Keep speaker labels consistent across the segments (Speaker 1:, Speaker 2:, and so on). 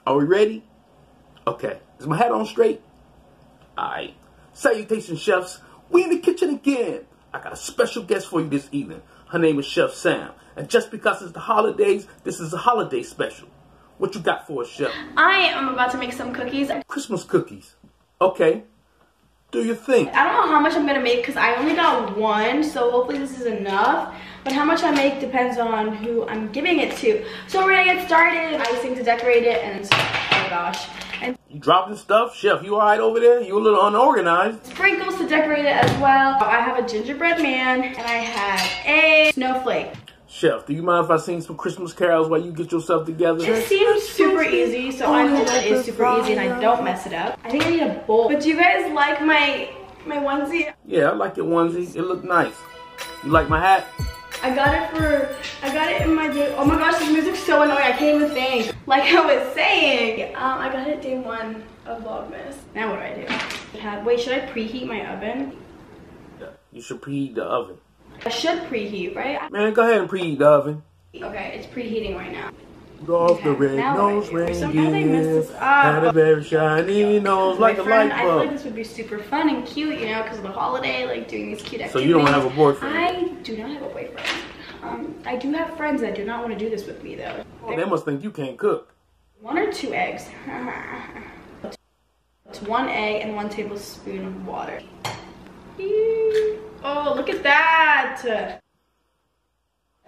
Speaker 1: Are we ready? Okay. Is my hat on straight? Alright. Salutations, chefs. We in the kitchen again. I got a special guest for you this evening. Her name is Chef Sam. And just because it's the holidays, this is a holiday special. What you got for us, Chef?
Speaker 2: I am about to make some cookies.
Speaker 1: Christmas cookies. Okay. Do your thing.
Speaker 2: I don't know how much I'm going to make because I only got one. So hopefully this is enough. But how much I make depends on who I'm giving it to. So we're going to get started. Icing to decorate it and oh gosh. And
Speaker 1: you dropping stuff? Chef, you alright over there? You a little unorganized.
Speaker 2: Sprinkles to decorate it as well. I have a gingerbread man and I have a snowflake.
Speaker 1: Chef, do you mind if I sing some Christmas carols while you get yourself together?
Speaker 2: It seems super easy, so I hope it is super easy and I don't mess it up. I think I need a bowl. But do you guys like my onesie?
Speaker 1: Yeah, I like your onesie. It looked nice. You like my hat?
Speaker 2: I got it in my day. Oh my gosh, this music's so annoying. I can't even think. Like I was saying, I got it day one of Vlogmas. Now what do I do? Wait, should I preheat my oven?
Speaker 1: Yeah, you should preheat the oven.
Speaker 2: I should preheat, right?
Speaker 1: Man, go ahead and preheat the oven.
Speaker 2: Okay, it's preheating right now.
Speaker 1: Off the red nose reindeer, had a very shiny nose like a light bulb.
Speaker 2: I feel like this would be super fun and cute, you know, because of the holiday, like doing these cute activities.
Speaker 1: So you don't have a boyfriend?
Speaker 2: I do not have a boyfriend. I do have friends that do not want to do this with me, though.
Speaker 1: Oh, they must think you can't cook.
Speaker 2: 1 or 2 eggs. It's 1 egg and 1 tablespoon of water. Oh, look at that!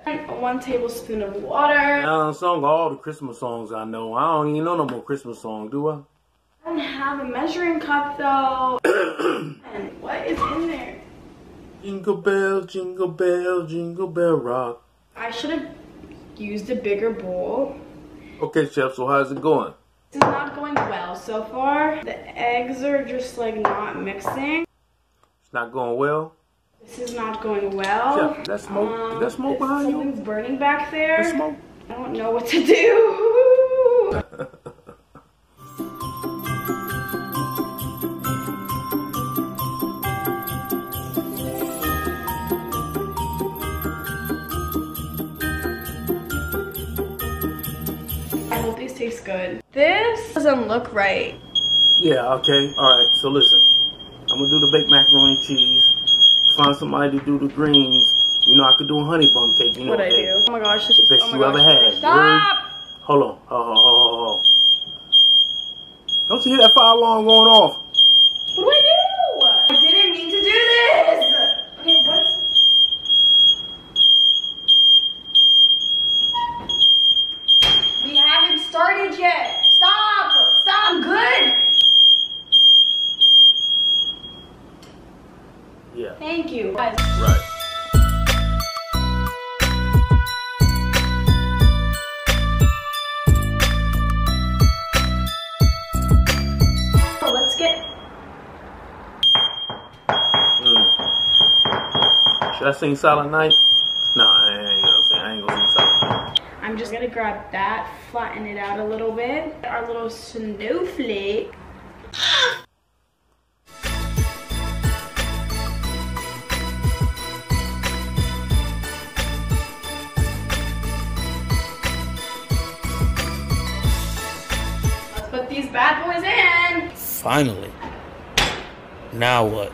Speaker 2: 1 tablespoon of water.
Speaker 1: I sung all the Christmas songs I know. I don't even know no more Christmas songs, do I?
Speaker 2: I don't have a measuring cup though. And what is in there?
Speaker 1: Jingle bell, jingle bell, jingle bell rock.
Speaker 2: I should have used a bigger bowl.
Speaker 1: Okay, Chef, so how's it going?
Speaker 2: This is not going well so far. The eggs are just like not mixing.
Speaker 1: It's not going well?
Speaker 2: This is not going well.
Speaker 1: Chef, that smoke, is that smoke behind you?
Speaker 2: Something's burning back there.
Speaker 1: That smoke?
Speaker 2: I don't know what to do. I hope these taste good. This doesn't look right.
Speaker 1: Yeah, okay. Alright, so listen. I'm gonna do the baked macaroni and cheese. Find somebody to do the greens. You know, I could do a honey bun cake. You know
Speaker 2: what I do. Oh my gosh, this is
Speaker 1: the best you ever had.
Speaker 2: Stop!
Speaker 1: Hold on. Oh. Don't you hear that fire alarm going off?
Speaker 2: What do I do? I didn't mean to do this! Okay, what's... We haven't started yet. Stop! Stop! I'm good!
Speaker 1: Yeah.
Speaker 2: Thank you.
Speaker 1: Right.
Speaker 2: Let's get...
Speaker 1: Should I sing Silent Night? No, I ain't gonna sing. I ain't gonna sing Silent Night.
Speaker 2: I'm just gonna grab that, flatten it out a little bit. Our little snowflake. Put these bad boys in.
Speaker 1: Finally. Now what?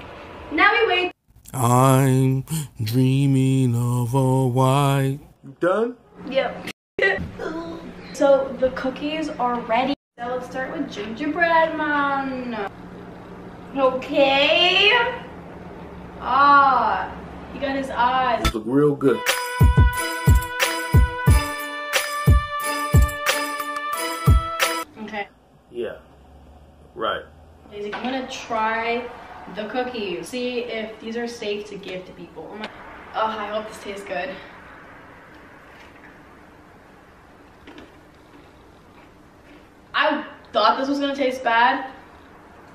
Speaker 2: Now we wait.
Speaker 1: I'm dreaming of a white. You done?
Speaker 2: Yep. So the cookies are ready. So let's start with gingerbread man. Okay. Ah, he got his eyes.
Speaker 1: These look real good.
Speaker 2: Okay.
Speaker 1: Yeah. Right.
Speaker 2: I'm gonna try the cookies. See if these are safe to give to people. Oh, I hope this tastes good. I thought this was gonna taste bad,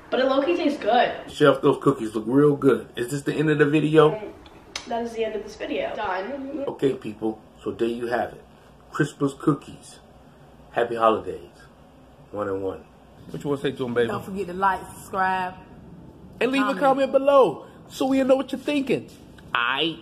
Speaker 2: but it low-key tastes good.
Speaker 1: Chef, those cookies look real good. Is this the end of the video?
Speaker 2: That is the end of this video. Done.
Speaker 1: Okay, people. So there you have it. Christmas cookies. Happy holidays. 1 and 1. What you want to say to them, baby?
Speaker 3: Don't forget to like, subscribe,
Speaker 1: and leave a comment below so we know what you're thinking. Aight.